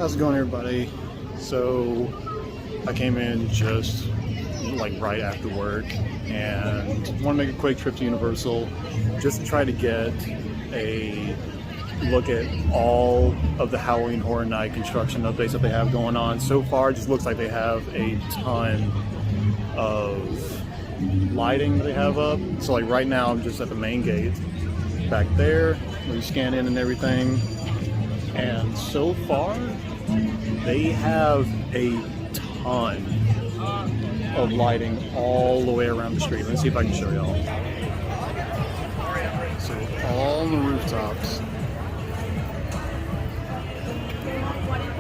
How's it going, everybody? So I came in just like right after work and want to make a quick trip to Universal just to try to get a look at all of the Halloween Horror Night construction updates that they have going on. So far, it just looks like they have a ton of lighting that they have up. So like right now, I'm just at the main gate back there where you scan in and everything. And so far, they have a ton of lighting all the way around the street. Let's see if I can show y'all. So all the rooftops,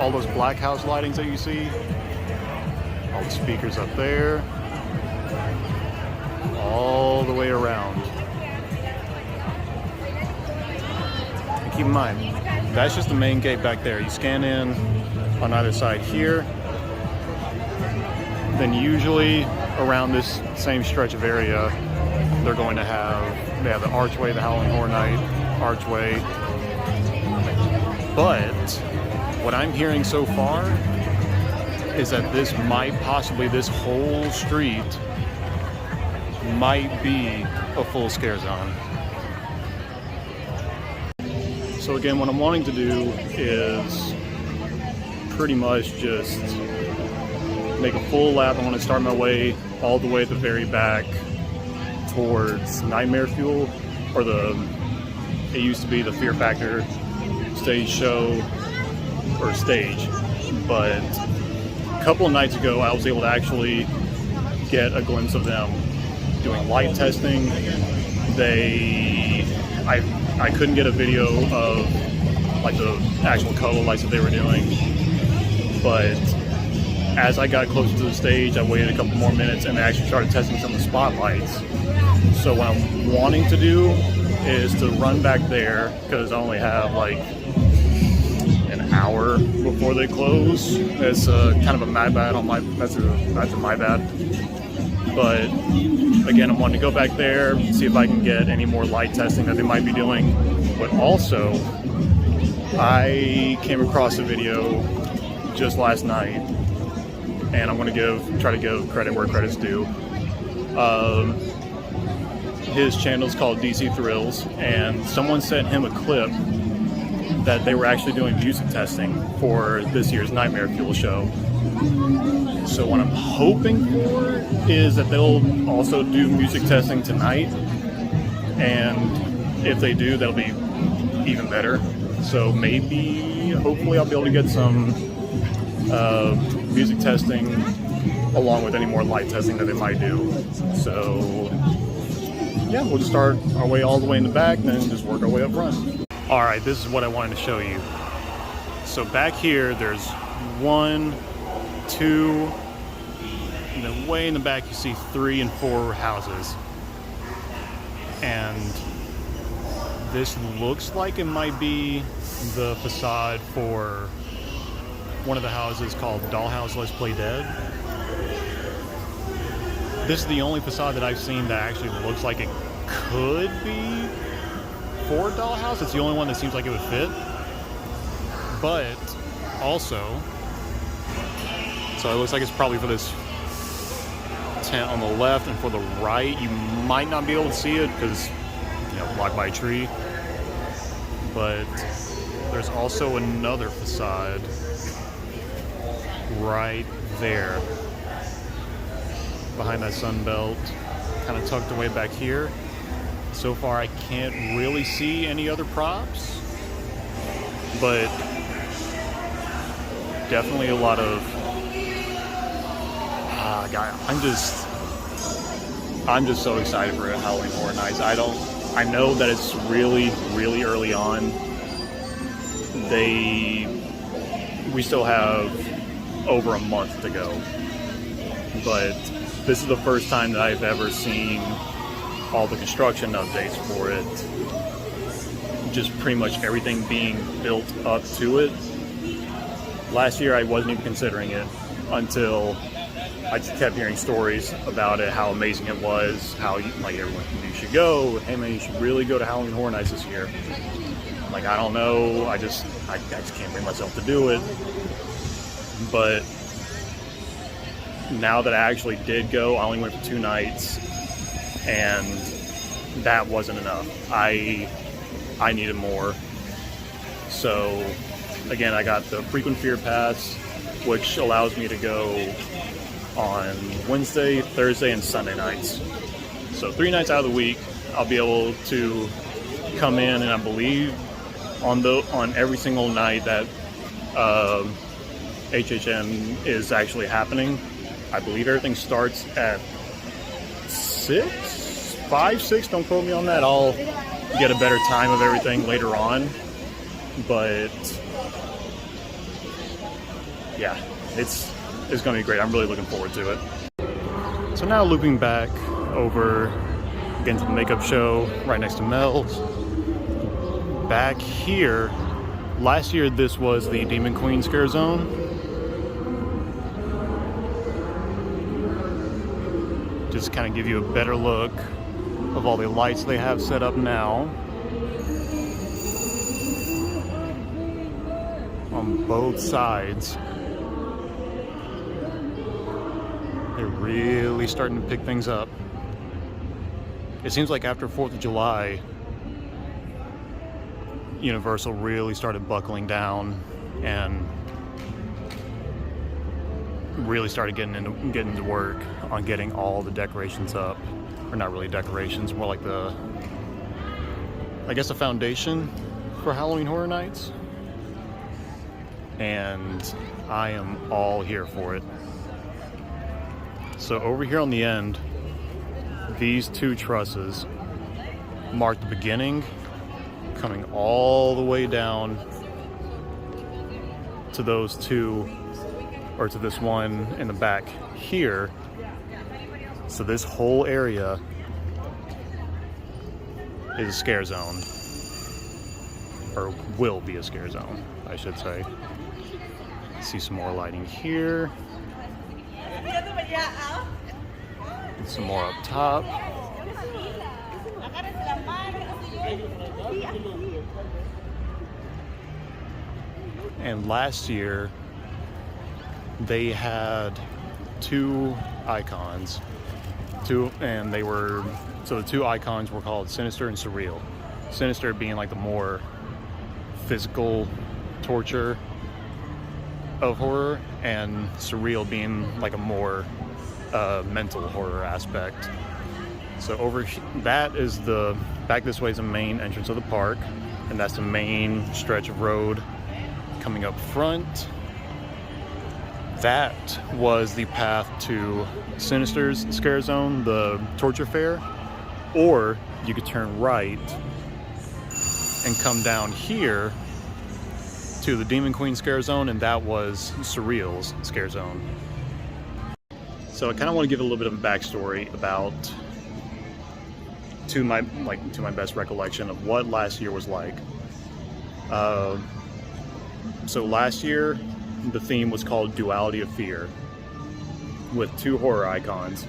all those black house lightings that you see, all the speakers up there, all the way around. And keep in mind, that's just the main gate back there. You scan in on either side here, then usually around this same stretch of area, they're going to have, they have the archway, the Halloween Horror Night archway. But what I'm hearing so far is that this might possibly, this whole street might be a full scare zone. So again, what I'm wanting to do is pretty much just make a full lap. I want to start my way all the way at the very back towards Nightmare Fuel, or it used to be the Fear Factor stage show, or stage. But a couple of nights ago, I was able to actually get a glimpse of them doing light testing. I couldn't get a video of like the actual color lights that they were doing, but as I got closer to the stage, I waited a couple more minutes and they actually started testing some of the spotlights. So what I'm wanting to do is to run back there, because I only have like an hour before they close. It's kind of a mad bad on my, that's my bad. But again, I'm wanting to go back there, see if I can get any more light testing that they might be doing. But also, I came across a video just last night, and I'm going to try to give credit where credit's due. His channel is called DC Thrills, and someone sent him a clip that they were actually doing music testing for this year's Nightmare Fuel show. So what I'm hoping for is that they'll also do music testing tonight, and if they do, that'll be even better. So maybe, hopefully I'll be able to get some music testing along with any more light testing that they might do. So yeah, we'll just start our way all the way in the back, then just work our way up front. All right, this is what I wanted to show you. So back here, there's 1, 2, and then way in the back you see 3 and 4 houses. And this looks like it might be the facade for one of the houses called Dollhouse Let's Play Dead. This is the only facade that I've seen that actually looks like it could be for Dollhouse. It's the only one that seems like it would fit. But also, so it looks like it's probably for this tent on the left, and for the right, you might not be able to see it because, you know, blocked by a tree. But there's also another facade right there behind that sun belt, kind of tucked away back here. So far I can't really see any other props, but definitely a lot of I'm just so excited for Halloween Horror Nights. I know that it's really early on. We still have over a month to go, but this is the first time that I've ever seen all the construction updates for it. Just pretty much everything being built up to it. Last year I wasn't even considering it until I just kept hearing stories about it, how amazing it was, how like everyone, you should go, hey man, you should really go to Halloween Horror Nights this year. Like, I don't know, I just can't bring myself to do it. But now that I actually did go, I only went for 2 nights, and that wasn't enough. I needed more. So again, I got the frequent fear pass, which allows me to go on Wednesday, Thursday, and Sunday nights. So 3 nights out of the week, I'll be able to come in, and I believe on every single night that HHN is actually happening, I believe everything starts at 5, 6, don't quote me on that. I'll get a better time of everything later on. But yeah, it's going to be great. I'm really looking forward to it. So now looping back over again to the makeup show right next to Mel's. Back here, last year this was the Demon Queen Scare Zone. Just kind of give you a better look of all the lights they have set up now on both sides. They're really starting to pick things up. It seems like after 4th of July, Universal really started buckling down and really started getting into work on getting all the decorations up. Or not really decorations, more like the, I guess, a foundation for Halloween Horror Nights. And I am all here for it. So over here on the end, these 2 trusses mark the beginning, coming all the way down to those 2, or to this one in the back here. So this whole area is a scare zone, or will be a scare zone, I should say. See some more lighting here. And some more up top. And last year, they had 2 icons. And they were, so the 2 icons were called Sinister and Surreal. Sinister being like the more physical torture of horror, and Surreal being like a more mental horror aspect. So that is the, back this way is the main entrance of the park, and that's the main stretch of road coming up front. That was the path to Sinister's Scare Zone, the torture fair, or you could turn right and come down here to the Demon Queen Scare Zone, and that was Surreal's Scare Zone. So I kind of want to give a little bit of a backstory about to my best recollection of what last year was like. So last year, the theme was called Duality of Fear, with 2 horror icons,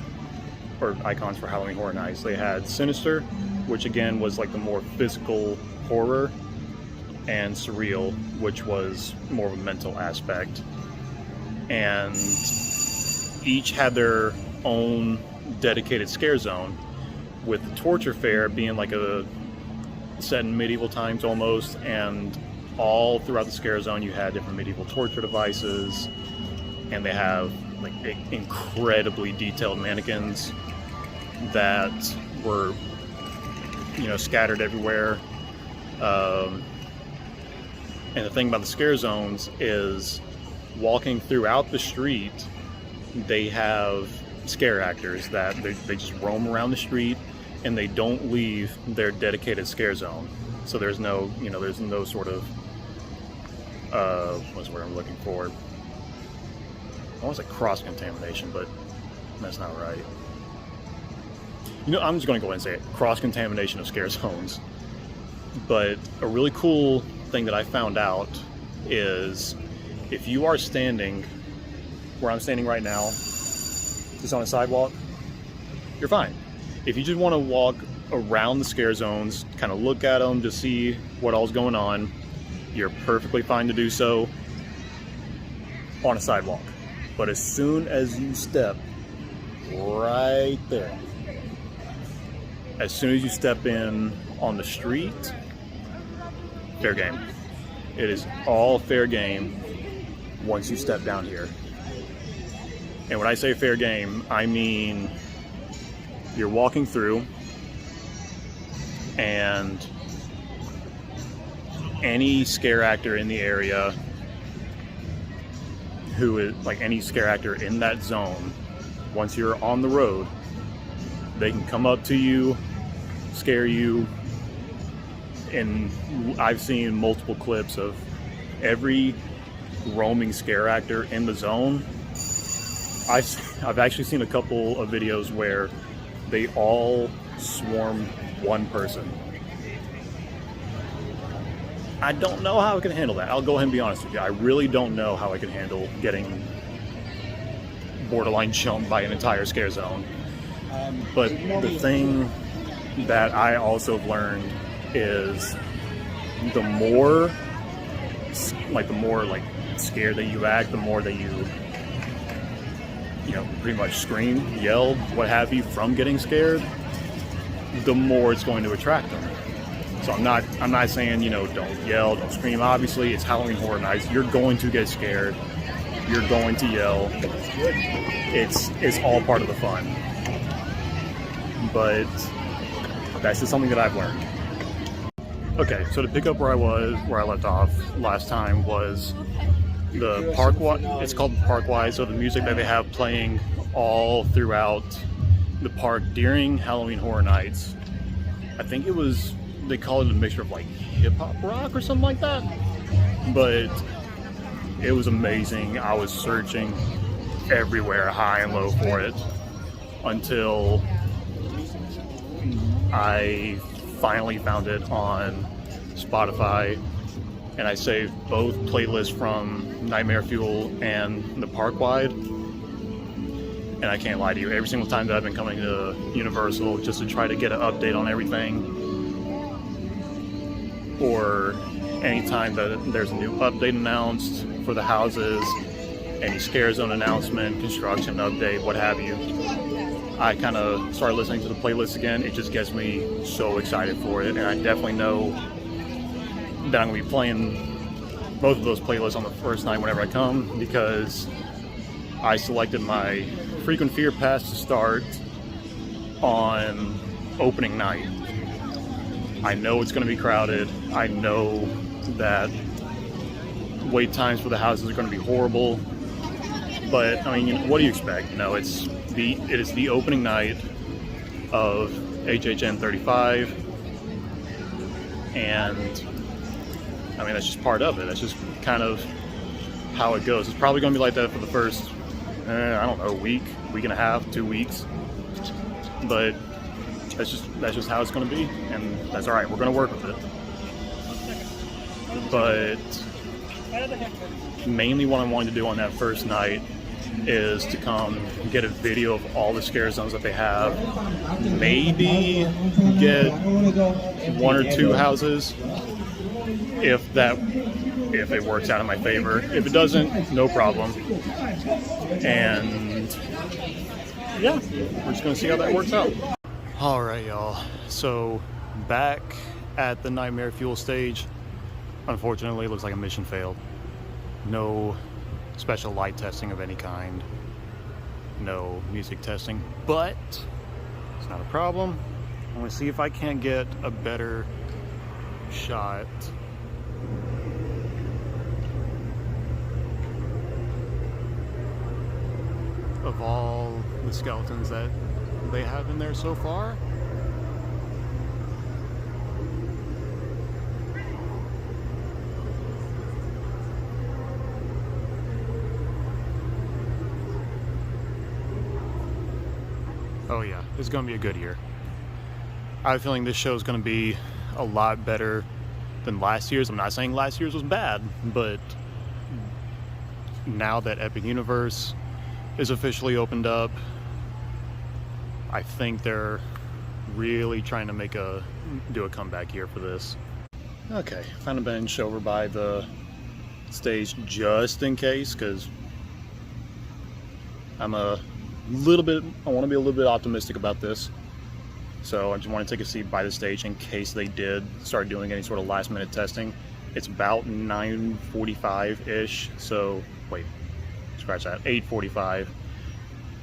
or icons for Halloween Horror Nights. They had Sinister, which again was like the more physical horror, and Surreal, which was more of a mental aspect. And each had their own dedicated scare zone, with the torture fair being like a set in medieval times almost, and all throughout the scare zone you had different medieval torture devices, and they have like incredibly detailed mannequins that were, scattered everywhere. And the thing about the scare zones is, walking throughout the street, they have scare actors that they just roam around the street, and they don't leave their dedicated scare zone. So there's no, there's no sort of, what's the word I'm looking for? I want to say cross-contamination, but that's not right. I'm just going to go ahead and say it. Cross-contamination of scare zones. But a really cool thing that I found out is, if you are standing where I'm standing right now, just on a sidewalk, you're fine. If you just want to walk around the scare zones, kind of look at them to see what all's going on. You're perfectly fine to do so on a sidewalk. But as soon as you step right there, as soon as you step in on the street, fair game. It is all fair game once you step down here. And when I say fair game, I mean you're walking through and any scare actor in the area who is like any scare actor in that zone, once you're on the road, they can come up to you, scare you. And I've seen multiple clips of every roaming scare actor in the zone. I've actually seen a couple of videos where they all swarm one person. I don't know how I can handle that. I'll go ahead and be honest with you. I really don't know how I can handle getting borderline jumped by an entire scare zone. But the thing that I also have learned is the more scared that you act, the more that you pretty much scream, yell, what have you from getting scared, the more it's going to attract them. So I'm not saying, don't yell, don't scream. Obviously, it's Halloween Horror Nights. You're going to get scared. You're going to yell. It's all part of the fun. But that's just something that I've learned. Okay, so to pick up where I left off last time was the it's called Parkwise, so the music that they have playing all throughout the park during Halloween Horror Nights. I think they call it a mixture of like hip-hop rock or something like that. But it was amazing. I was searching everywhere, high and low, for it until I finally found it on Spotify, and I saved both playlists from Nightmare Fuel and the Parkwide. And I can't lie to you, every single time that I've been coming to Universal just to try to get an update on everything, or anytime that there's a new update announced for the houses, any scare zone announcement, construction update, what have you, I kind of started listening to the playlist again. It just gets me so excited for it, and I definitely know that I'm going to be playing both of those playlists on the first night whenever I come, because I selected my Frequent Fear Pass to start on opening night. I know it's going to be crowded. I know that wait times for the houses are going to be horrible. But I mean, what do you expect? It is the opening night of HHN 35, and I mean, that's just part of it. That's just kind of how it goes. It's probably going to be like that for the first, I don't know, week and a half, 2 weeks. But that's just how it's going to be, and that's all right. We're going to work with it. But mainly what I'm wanting to do on that first night is to come get a video of all the scare zones that they have. Maybe get 1 or 2 houses if it works out in my favor. If it doesn't, no problem. And yeah, we're just gonna see how that works out. All right, y'all. So back at the Nightmare Fuel stage, unfortunately, it looks like a mission failed. No special light testing of any kind. No music testing, but it's not a problem. I'm gonna see if I can't get a better shot of all the skeletons that they have in there so far. Oh yeah, it's gonna be a good year. I have a feeling this show is gonna be a lot better than last year's. I'm not saying last year's was bad, but now that Epic Universe is officially opened up, I think they're really trying to do a comeback here for this. Okay, found a bench over by the stage just in case, because I want to be a little bit optimistic about this. So I just want to take a seat by the stage in case they did start doing any sort of last minute testing. It's about 9:45-ish, so wait, scratch that, 8:45.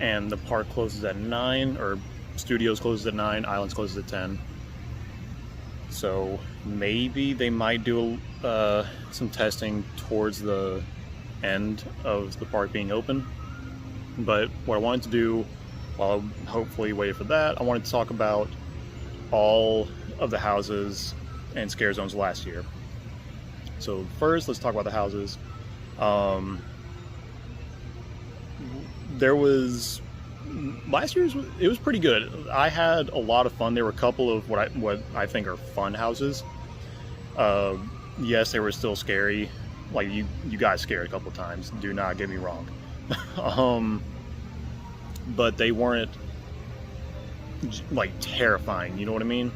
And the park closes at 9, or Studios closes at 9, Islands closes at 10. So maybe they might do some testing towards the end of the park being open. But what I wanted to do, while I hopefully waited for that, I wanted to talk about all of the houses and scare zones last year. So first, let's talk about the houses. Last year's, it was pretty good. I had a lot of fun. There were a couple of what I think are fun houses. Yes, they were still scary. Like you got scared a couple times. Do not get me wrong. But they weren't like terrifying. You know what I mean?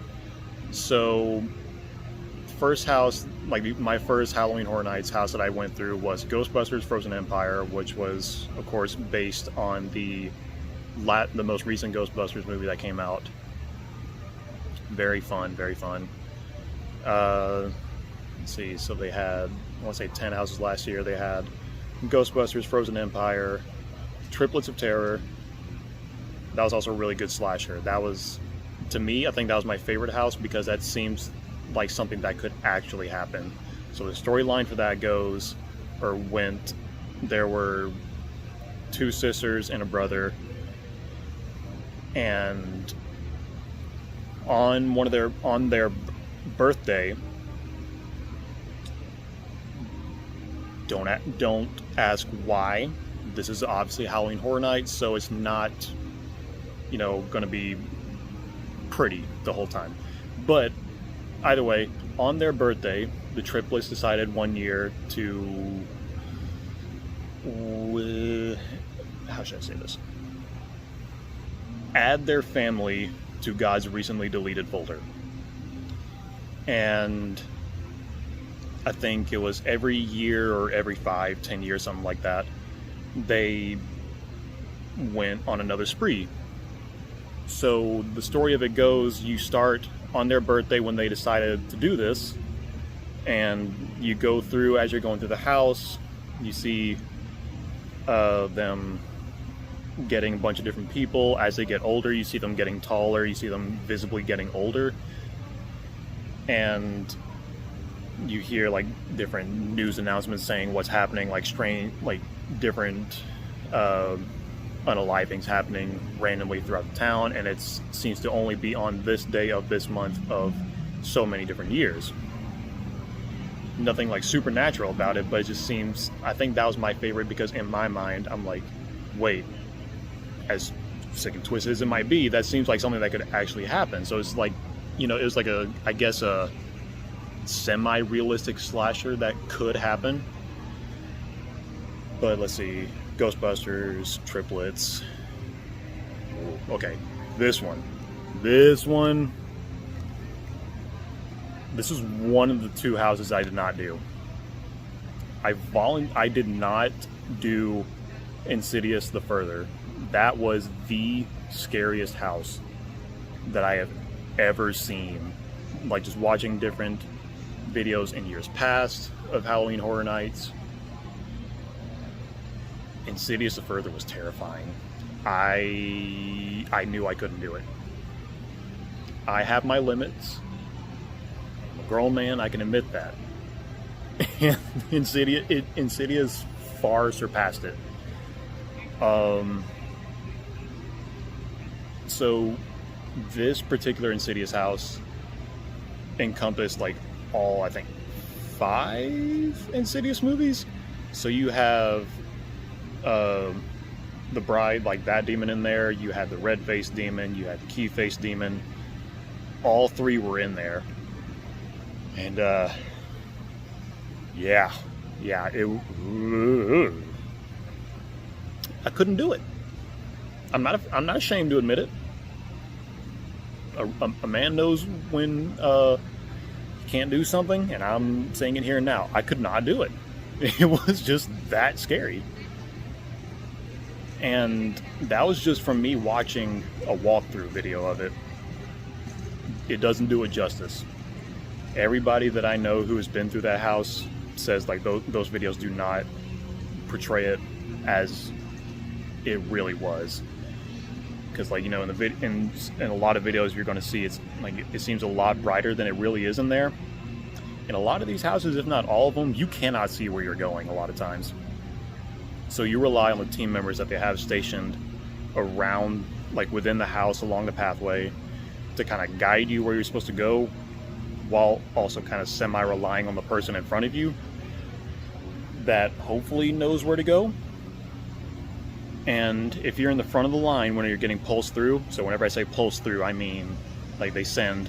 So first house, like my first Halloween Horror Nights house that I went through was Ghostbusters Frozen Empire, which was of course based on the most recent Ghostbusters movie that came out. Very fun, very fun. Let's see, so they had, I want to say 10 houses last year. They had Ghostbusters Frozen Empire, Triplets of Terror. That was also a really good slasher. That was, to me, I think that was my favorite house because that seems like something that could actually happen. So the storyline for that went, there were 2 sisters and a brother, and on their birthday, don't ask why. This is obviously Halloween Horror Nights, so it's not, going to be pretty the whole time. But either way, on their birthday, the triplets decided one year to, how should I say this? Add their family to God's recently deleted folder. And I think it was every year or every 5-10 years, something like that, they went on another spree. So the story of it goes, you start on their birthday when they decided to do this, and you go through, as you're going through the house, you see them getting a bunch of different people. As they get older, you see them getting taller, you see them visibly getting older, and you hear like different news announcements saying what's happening, like different unalive things happening randomly throughout the town, and it seems to only be on this day of this month of so many different years. Nothing like supernatural about it, but it just seems, I think that was my favorite because in my mind I'm like, wait, as sick and twisted as it might be, that seems like something that could actually happen. So it's like, it was like a semi-realistic slasher that could happen. But let's see, Ghostbusters, Triplets. Okay, this is one of the 2 houses I did not do. I did not do Insidious the Further. That was the scariest house that I have ever seen. Like, just watching different videos in years past of Halloween Horror Nights, Insidious the Further was terrifying. I knew I couldn't do it. I have my limits. I'm a grown man, I can admit that. And Insidious far surpassed it. So this particular Insidious house encompassed like all, I think, 5 Insidious movies. So you have the bride, like that demon in there, you had the red-faced demon, you had the key-faced demon. All 3 were in there. And I couldn't do it. I'm not ashamed to admit it. a man knows when he can't do something, and I'm saying it here and now. I could not do it. It was just that scary. And that was just from me watching a walkthrough video of it. It doesn't do it justice. Everybody that I know who has been through that house says like those videos do not portray it as it really was. Because like, you know, in a lot of videos you're going to see it's like it seems a lot brighter than it really is in there. In a lot of these houses, if not all of them, you cannot see where you're going a lot of times. So you rely on the team members that they have stationed around, like within the house along the pathway, to kind of guide you where you're supposed to go, while also kind of semi-relying on the person in front of you that hopefully knows where to go. And if you're in the front of the line when you're getting pulsed through, so whenever I say pulsed through, I mean like they send...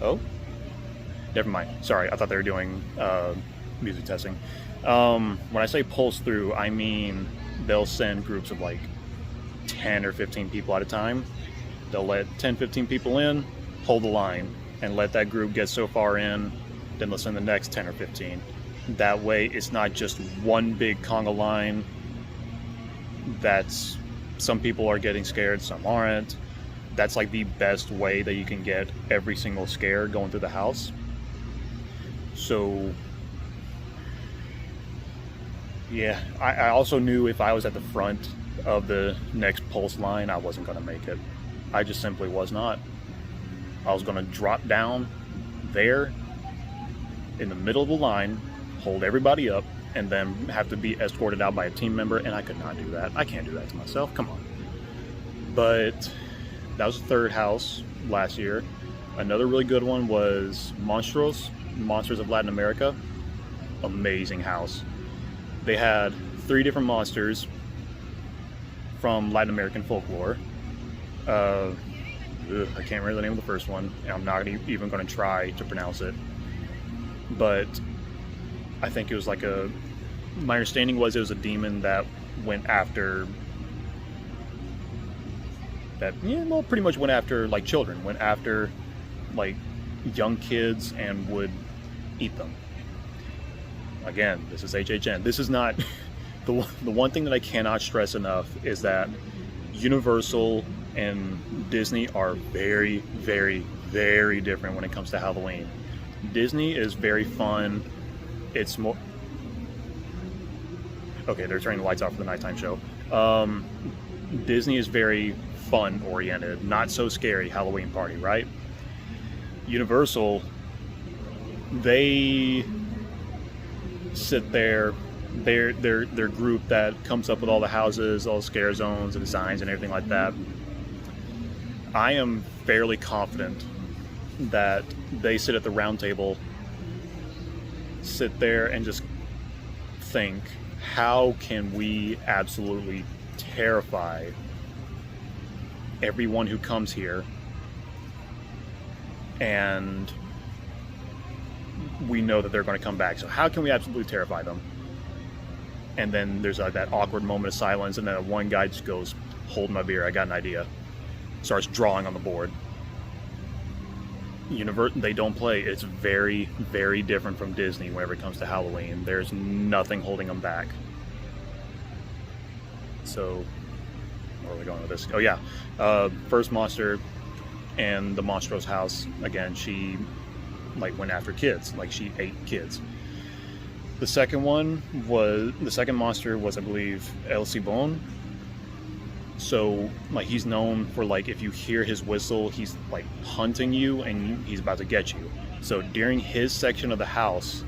Oh? Never mind. Sorry, I thought they were doing music testing. When I say pulse through, I mean they'll send groups of like 10 or 15 people at a time. They'll let 10, 15 people in, hold the line, and let that group get so far in, then they'll send the next 10 or 15. That way, it's not just one big conga line that's, some people are getting scared, some aren't. That's like the best way that you can get every single scare going through the house. So, yeah, I also knew if I was at the front of the next pulse line, I wasn't going to make it. I just simply was not. I was going to drop down there in the middle of the line, hold everybody up, and then have to be escorted out by a team member, and I could not do that. I can't do that to myself. Come on. But that was the third house last year. Another really good one was Monsters of Latin America. Amazing house. They had 3 different monsters from Latin American folklore. I can't remember the name of the first one, and I'm not even going to try to pronounce it. But I think it was like my understanding was it was a demon that went after, pretty much went after like children, went after like young kids and would eat them. Again, this is HHN. This is not, the one thing that I cannot stress enough is that Universal and Disney are very, very, very different when it comes to Halloween. Disney is very fun. It's more... Okay, they're turning the lights off for the nighttime show. Disney is very fun-oriented, not so scary Halloween party, right? Universal, they sit there, their group that comes up with all the houses, all the scare zones, the designs, and everything like that. I am fairly confident that they sit at the round table, sit there and just think, how can we absolutely terrify everyone who comes here, and we know that they're going to come back, so how can we absolutely terrify them? And then there's that awkward moment of silence, and then one guy just goes, hold my beer, I got an idea. Starts drawing on the board. They don't play. It's very, very different from Disney whenever it comes to Halloween. There's nothing holding them back. So, where are we going with this? Oh yeah, first monster in the Monstros house, again, she like went after kids, like she ate kids. The second monster was, I believe, El Cibon. So like he's known for, like, if you hear his whistle, he's like hunting you and he's about to get you. So during his section of the house,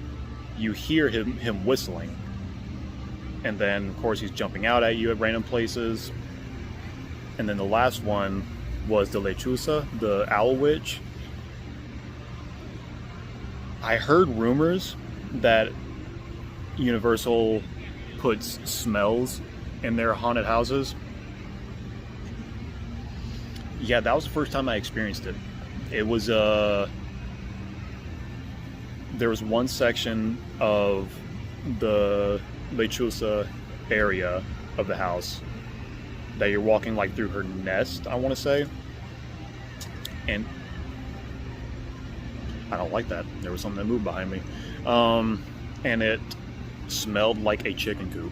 you hear him whistling, and then of course he's jumping out at you at random places. And then the last one was the Lechuza, the owl witch. I heard rumors that Universal puts smells in their haunted houses. Yeah, that was the first time I experienced it. It was there was one section of the Lechuza area of the house that you're walking like through her nest, I want to say, and I don't like that. There was something that moved behind me. And it smelled like a chicken coop.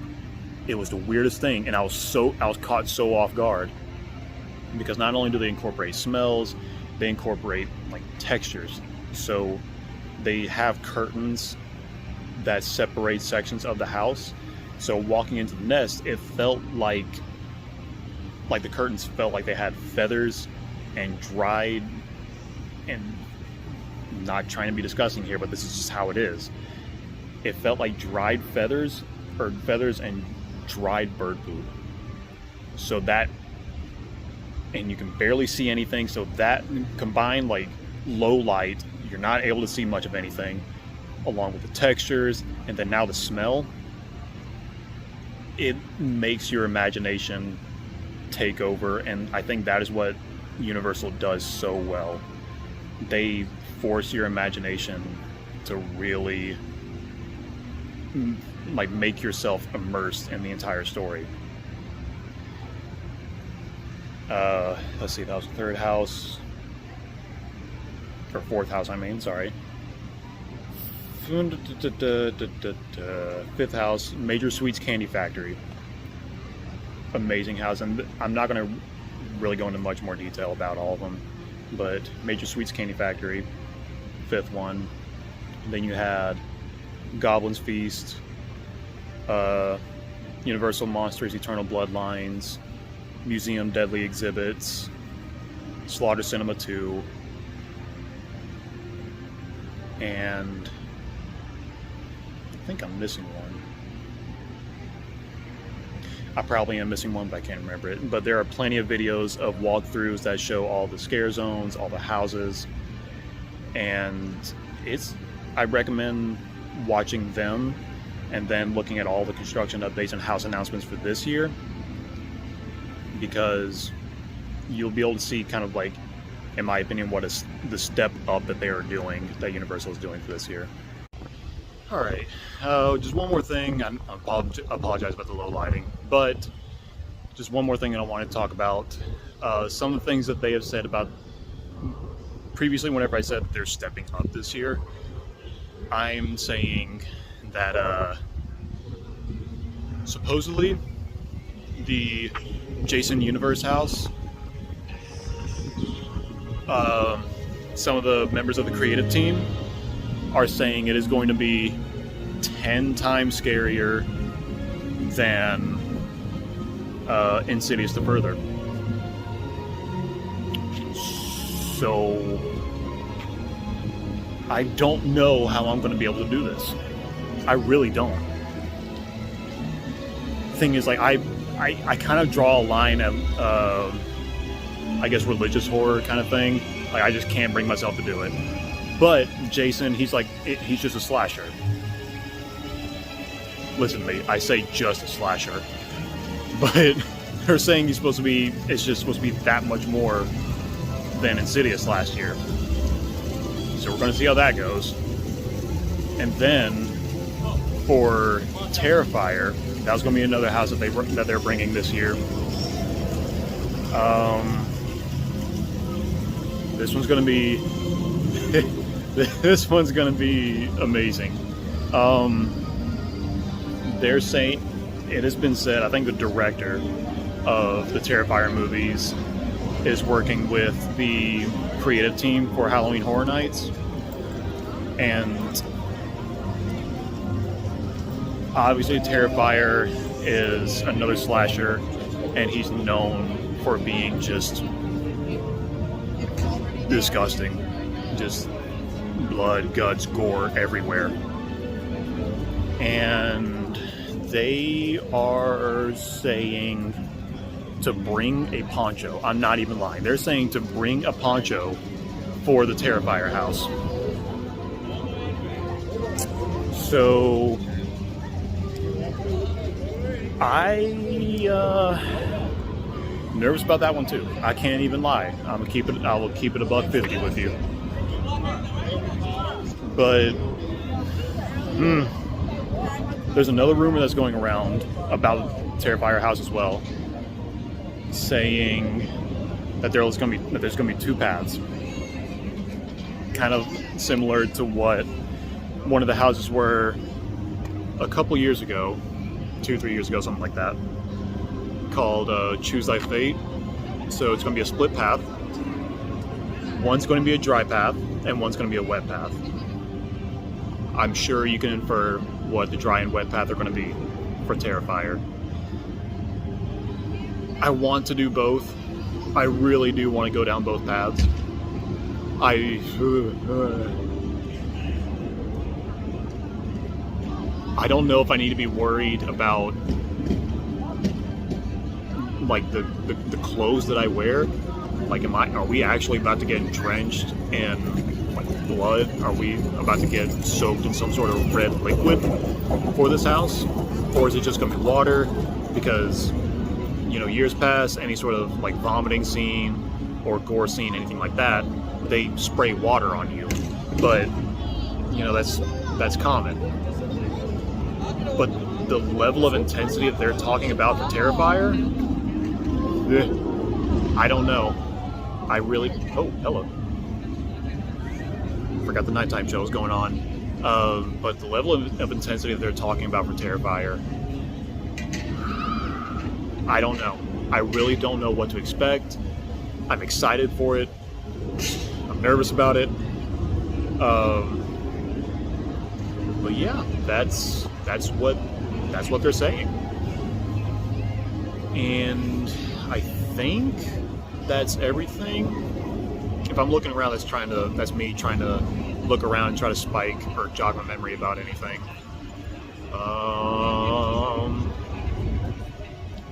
It was the weirdest thing, and I was caught so off guard, because not only do they incorporate smells, they incorporate like textures. So they have curtains that separate sections of the house. So walking into the nest, it felt like the curtains felt like they had feathers and dried, and not trying to be disgusting here, but this is just how it is. It felt like dried feathers, or feathers and dried bird poop. So that, and you can barely see anything. So that combined, like low light, you're not able to see much of anything, along with the textures, and then now the smell, it makes your imagination take over. And I think that is what Universal does so well. They force your imagination to really like make yourself immersed in the entire story. Let's see, that was the third house, or fourth house, I mean, sorry. Fifth house, Major Sweets Candy Factory. Amazing house, and I'm not going to really go into much more detail about all of them, but Major Sweets Candy Factory, fifth one. Then you had Goblin's Feast, Universal Monsters Eternal Bloodlines, Museum Deadly Exhibits, Slaughter Cinema 2, and I think I'm missing one. I probably am missing one, but I can't remember it. But there are plenty of videos of walkthroughs that show all the scare zones, all the houses, and I recommend watching them and then looking at all the construction updates and house announcements for this year, because you'll be able to see kind of like, in my opinion, what is the step up that they are doing, that Universal is doing for this year. All right, just one more thing. I apologize about the low lighting, but just one more thing that I want to talk about. Some of the things that they have said about previously, whenever I said they're stepping up this year, I'm saying that supposedly the Jason Universe house, some of the members of the creative team are saying it is going to be 10 times scarier than Insidious the Further. So I don't know how I'm going to be able to do this. I really don't. Thing is, like, I kind of draw a line at I guess religious horror kind of thing. Like, I just can't bring myself to do it. But Jason, he's just a slasher. Listen to me, I say just a slasher. But they're saying it's just supposed to be that much more than Insidious last year. So we're going to see how that goes. And then for Terrifier, that was going to be another house that they're bringing this year. This one's going to be this one's going to be amazing. They're saying, it has been said, I think the director of the Terrifier movies is working with the creative team for Halloween Horror Nights, and obviously Terrifier is another slasher, and he's known for being just disgusting, just blood, guts, gore everywhere. And they are saying to bring a poncho. I'm not even lying. They're saying to bring a poncho for the Terrifier house. So nervous about that one too. I can't even lie. I will keep it $1.50 with you. But there's another rumor that's going around about Terrifier house as well, saying that there's gonna be two paths, kind of similar to what one of the houses were a couple years ago, 2-3 years ago, something like that, called Choose Thy Fate. So it's going to be a split path. One's going to be a dry path and one's going to be a wet path. I'm sure you can infer what the dry and wet path are going to be for Terrifier. I want to do both. I really do want to go down both paths. I don't know if I need to be worried about like the clothes that I wear. Like, are we actually about to get drenched in like blood? Are we about to get soaked in some sort of red liquid for this house? Or is it just gonna be water? Because, you know, years past, any sort of like vomiting scene or gore scene, anything like that, they spray water on you. But, you know, that's common. But the level of intensity that they're talking about for Terrifier, I don't know. I really... Oh, hello. Forgot the nighttime show was going on. But the level of intensity that they're talking about for Terrifier, I don't know. I really don't know what to expect. I'm excited for it. I'm nervous about it. But yeah, that's what they're saying. And I think that's everything. If I'm looking around, that's me trying to look around and try to spike or jog my memory about anything.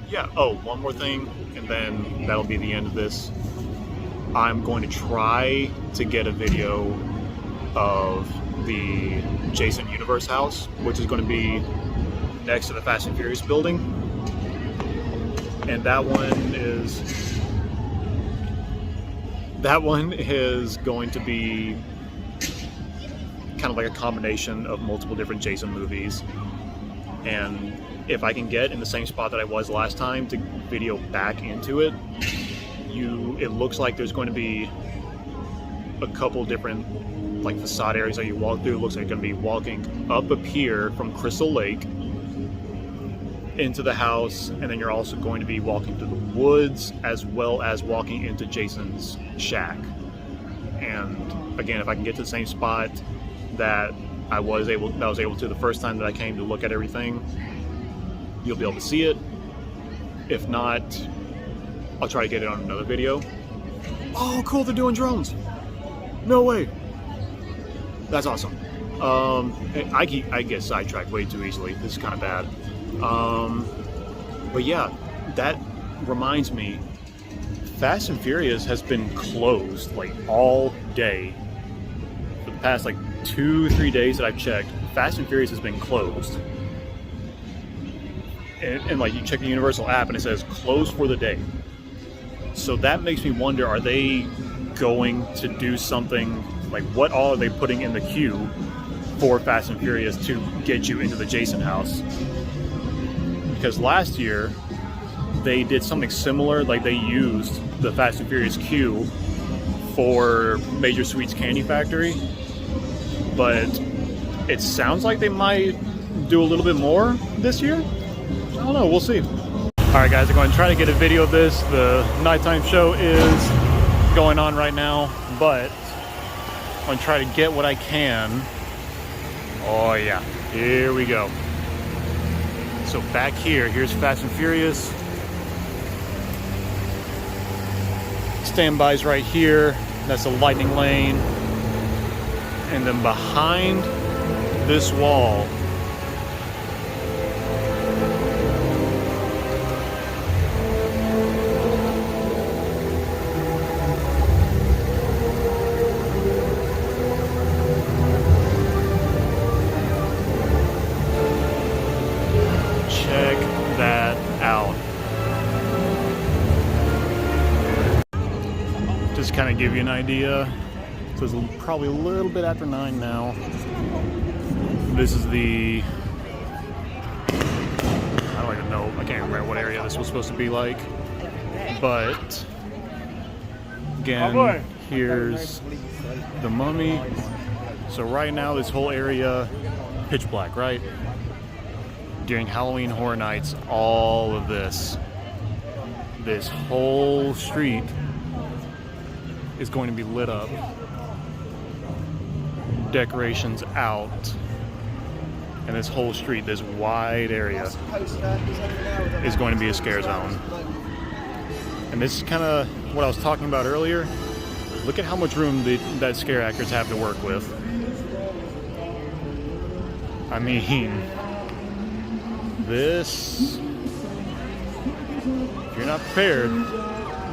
Yeah, oh, one more thing, and then that'll be the end of this. I'm going to try to get a video of the Jason Universe house, which is going to be next to the Fast and Furious building. And that one is going to be kind of like a combination of multiple different Jason movies. And if I can get in the same spot that I was last time to video back into it, it looks like there's going to be a couple different like facade areas that you walk through. It looks like you're going to be walking up a pier from Crystal Lake into the house, and then you're also going to be walking through the woods as well as walking into Jason's shack. And again, if I can get to the same spot that I was able to the first time that I came to look at everything, you'll be able to see it. If not, I'll try to get it on another video. Oh, cool, they're doing drones. No way. That's awesome. I get sidetracked way too easily. This is kind of bad. But yeah, that reminds me, Fast and Furious has been closed like all day. For the past like 2-3 days that I've checked, Fast and Furious has been closed. And like you check the Universal app and it says closed for the day. So that makes me wonder, are they going to do something, like what all are they putting in the queue for Fast and Furious to get you into the Jason house? Because last year they did something similar, like they used the Fast and Furious queue for Major Sweet's Candy Factory, but it sounds like they might do a little bit more this year. I don't know, we'll see. Alright guys, I'm going to try to get a video of this. The nighttime show is going on right now, but I'm going to try to get what I can. Oh yeah, here we go. So back here's Fast and Furious. Standby's right here. That's the lightning lane. And then behind this wall, check that out. Just kind of give you an idea. So it's probably a little bit after 9 now. This is the, I don't even know, I can't remember what area this was supposed to be like, but Again, here's the Mummy. So right now this whole area, pitch black, right? During Halloween Horror Nights, all of this whole street is going to be lit up. Decorations out. And this whole street, this wide area, is going to be a scare zone. And this is kind of what I was talking about earlier. Look at how much room that scare actors have to work with. I mean, this, if you're not prepared,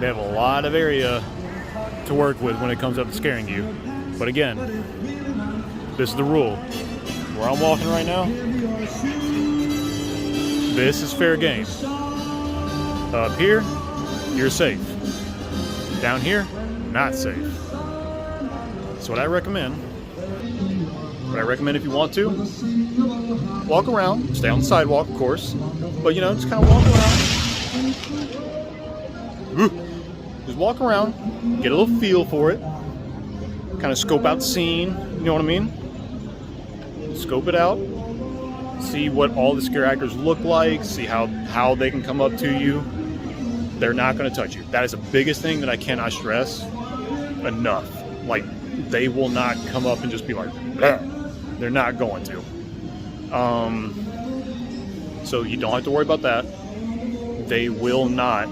they have a lot of area to work with when it comes up to scaring you. But again, this is the rule. Where I'm walking right now, this is fair game. Up here, you're safe. Down here, not safe. So what I recommend if you want to, walk around, stay on the sidewalk, of course, but you know, just kind of walk around. Just walk around, get a little feel for it, kind of scope out the scene, you know what I mean? Scope it out, see what all the scare actors look like, see how they can come up to you. They're not going to touch you. That is the biggest thing that I cannot stress enough. Like, they will not come up and just be like, bleh. They're not going to. So you don't have to worry about that. They will not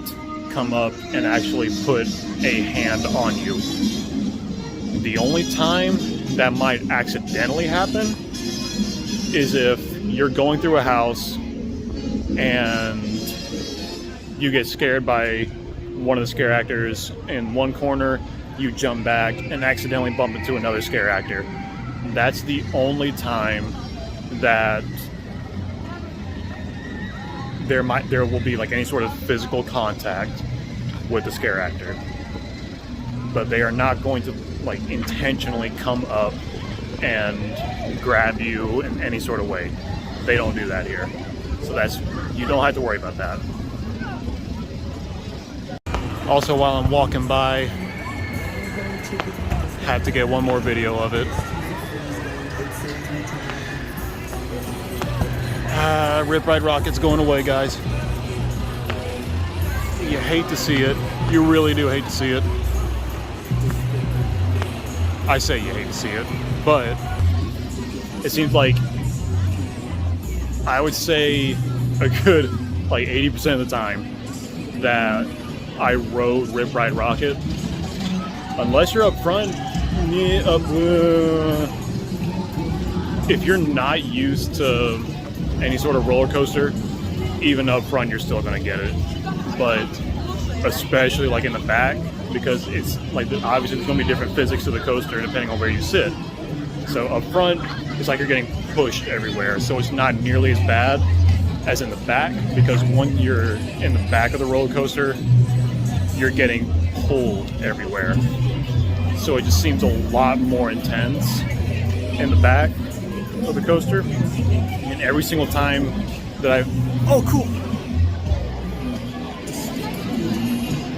come up and actually put a hand on you. The only time that might accidentally happen is if you're going through a house and you get scared by one of the scare actors in one corner, you jump back and accidentally bump into another scare actor. That's the only time that there will be like any sort of physical contact with the scare actor. But they are not going to like intentionally come up and grab you in any sort of way. They don't do that here. So you don't have to worry about that. Also, while I'm walking by, had to get one more video of it. Rip Ride Rocket's going away, guys. You hate to see it. You really do hate to see it. I say you hate to see it, but it seems like, I would say a good like 80% of the time that I rode Rip Ride Rocket, unless you're up front, if you're not used to any sort of roller coaster, even up front you're still gonna get it. But especially like in the back, because it's like, obviously there's gonna be different physics to the coaster depending on where you sit. So up front, it's like you're getting pushed everywhere, so it's not nearly as bad as in the back, because when you're in the back of the roller coaster, you're getting pulled everywhere. So it just seems a lot more intense in the back of the coaster. And every single time that oh cool,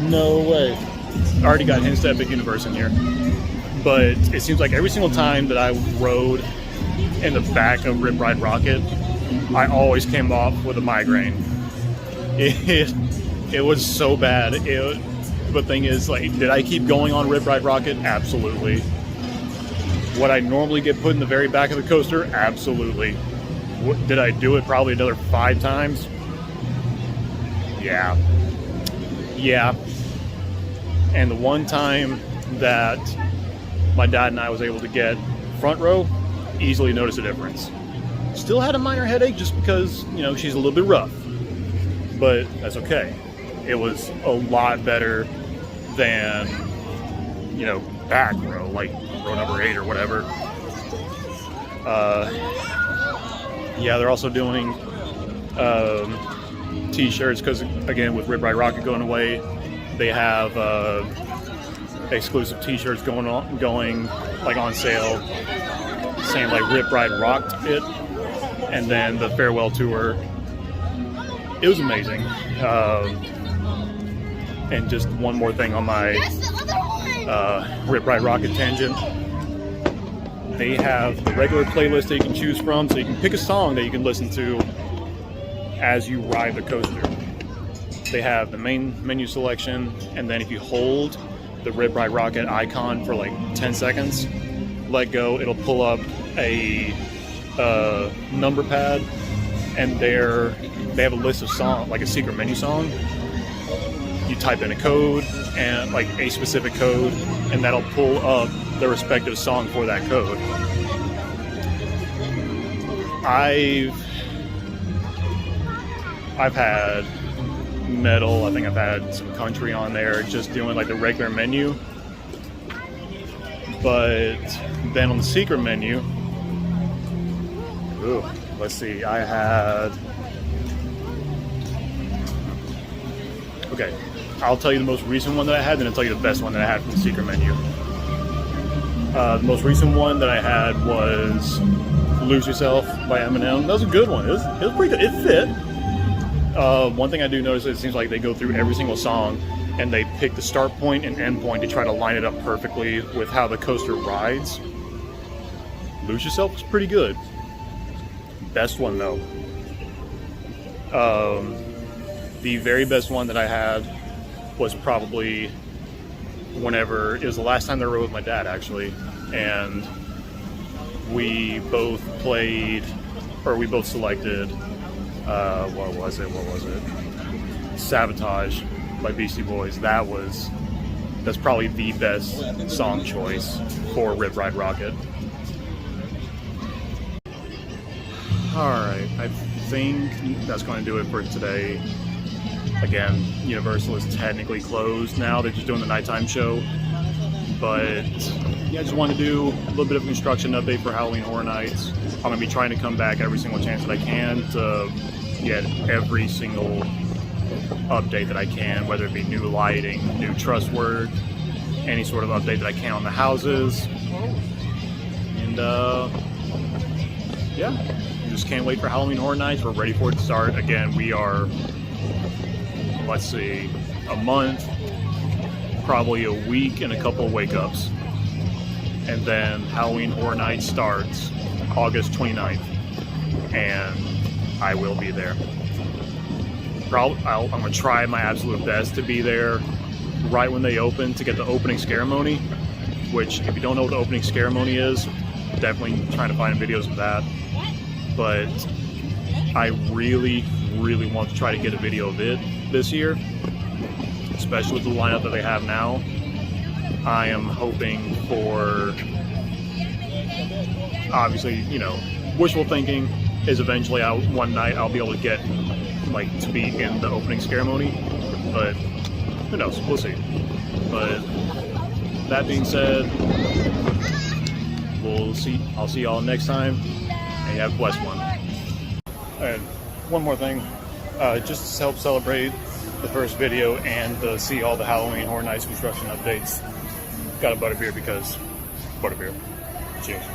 no way, I already got hints to Epic Universe in here. But it seems like every single time that I rode in the back of Rip Ride Rocket, I always came off with a migraine. It was so bad. The thing is, like, did I keep going on Rip Ride Rocket? Absolutely. Would I normally get put in the very back of the coaster? Absolutely. Did I do it probably another 5 times? Yeah. And the one time that my dad and I was able to get front row, easily noticed a difference. Still had a minor headache just because, you know, she's a little bit rough. But that's okay. It was a lot better than, you know, back row, like row number 8 or whatever. Yeah, they're also doing t-shirts, because again, with Rip Ride Rocket going away, they have exclusive t-shirts going like on sale, saying like Rip Ride rocked it, and then the farewell tour. It was amazing. And just one more thing on my Rip Ride Rocket Tangent. They have the regular playlist that you can choose from, so you can pick a song that you can listen to as you ride the coaster. They have the main menu selection, and then if you hold the Rip Ride Rocket icon for like 10 seconds, let go, it'll pull up a number pad, and they have a list of songs, like a secret menu song. You type in a code, and like a specific code, and that'll pull up the respective song for that code. I've had metal, I think I've had some country on there, just doing like the regular menu. But then on the secret menu, let's see, I had, okay, I'll tell you the most recent one that I had, then I'll tell you the best one that I had from the secret menu. The most recent one that I had was Lose Yourself by Eminem. That was a good one. It was pretty good. It fit. One thing I do notice is it seems like they go through every single song and they pick the start point and end point to try to line it up perfectly with how the coaster rides. Lose Yourself was pretty good. Best one though. The very best one that I had was probably whenever, it was the last time that I rode with my dad actually, and we both played, or we both selected, what was it? Sabotage by Beastie Boys. That's probably the best song choice for Rip Ride Rocket. Alright, I think that's going to do it for today. Again, Universal is technically closed now. They're just doing the nighttime show. But yeah, I just wanted to do a little bit of a construction update for Halloween Horror Nights. I'm going to be trying to come back every single chance that I can to get every single update that I can, whether it be new lighting, new truss work, any sort of update that I can on the houses. And yeah, just can't wait for Halloween Horror Nights. We're ready for it to start. Again, we are, let's see, a month, probably a week and a couple of wake-ups. And then Halloween Horror Nights starts August 29th. And I will be there. I'm going to try my absolute best to be there right when they open to get the opening ceremony, which, if you don't know what the opening ceremony is, definitely trying to find videos of that. But I really want to try to get a video of it this year, especially with the lineup that they have now. I am hoping for, obviously, you know, wishful thinking is eventually one night I'll be able to get, like, to be in the opening ceremony, but who knows, we'll see. But that being said, I'll see y'all next time, and you have a blessed one. And one more thing, just to help celebrate the first video and to see all the Halloween Horror Nights construction updates, got a butterbeer because butterbeer. Cheers.